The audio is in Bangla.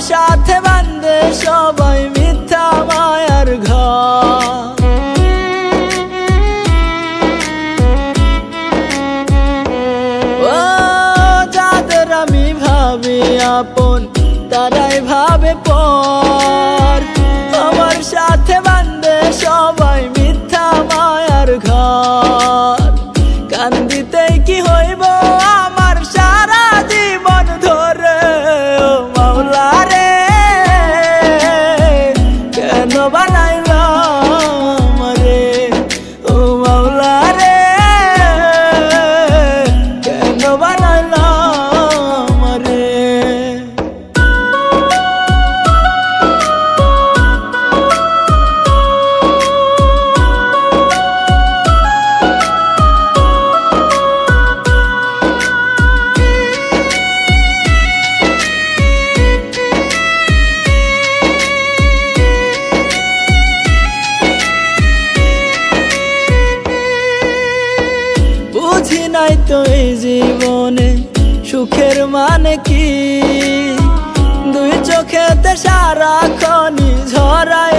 সাথে বান্ধে সবাই মিথ্যা মায়ার ঘর। ও যাদের আমি ভাবি আপন তারাই ভাবে পর, আমার সাথে বান্ধে সবাই মিথ্যা মায়ার ঘর। কান্দিতেই কি হইব আমার সারা জীবন ধরে, ও মাওলা রে কেন বানাইলাম রে, ও মাওলা রে কেন বানাইলাম রে। বুঝি নাই তো এই জীবনে সুখের মানে কি, দুই চোখেতে সারাক্ষণই ঝরায়